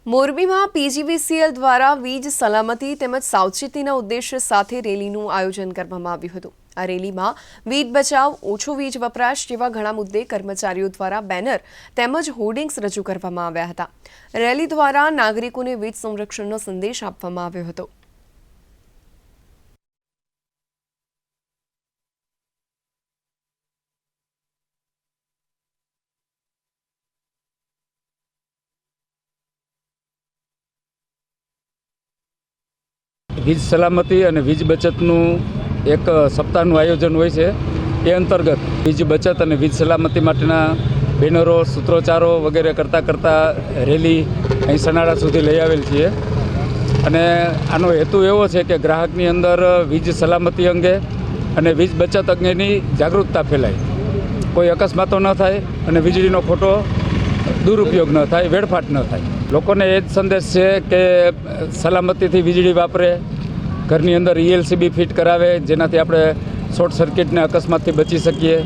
મોરબીમાં પીજીવીસીએલ દ્વારા વીજ સલામતી તેમજ સાવચેતીના ઉદ્દેશ્ય સાથે રેલીનું આયોજન કરવામાં આવ્યું હતું। આ રેલીમાં વીજ બચાવ, ઓછો વીજ વપરાશ જેવા ઘણા મુદ્દે કર્મચારીઓ દ્વારા બેનર તેમજ હોર્ડિંગ્સ રજૂ કરવામાં આવ્યા હતા। રેલી દ્વારા નાગરિકોને વીજ સંરક્ષણનો સંદેશ આપવામાં આવ્યો હતો। વીજ સલામતી અને વીજ બચતનું એક સપ્તાહનું આયોજન હોય છે। એ અંતર્ગત વીજ બચત અને વીજ સલામતી માટેના બેનરો, સૂત્રોચ્ચારો વગેરે કરતાં રેલી અહીં સનાડા સુધી લઈ આવેલ છીએ। અને આનો હેતુ એવો છે કે ગ્રાહકની અંદર વીજ સલામતી અંગે અને વીજ બચત અંગેની જાગૃતતા ફેલાય, કોઈ અકસ્માતો ન થાય અને વીજળીનો ખોટો દુરુપયોગ ન થાય, વેડફાટ ન થાય। લોકોને એ જ સંદેશ છે કે સલામતીથી વીજળી વાપરે, ઘરની અંદર ELCB ફિટ કરાવે, જેનાથી આપણે શોર્ટ સર્કિટને અકસ્માતથી બચી શકીએ।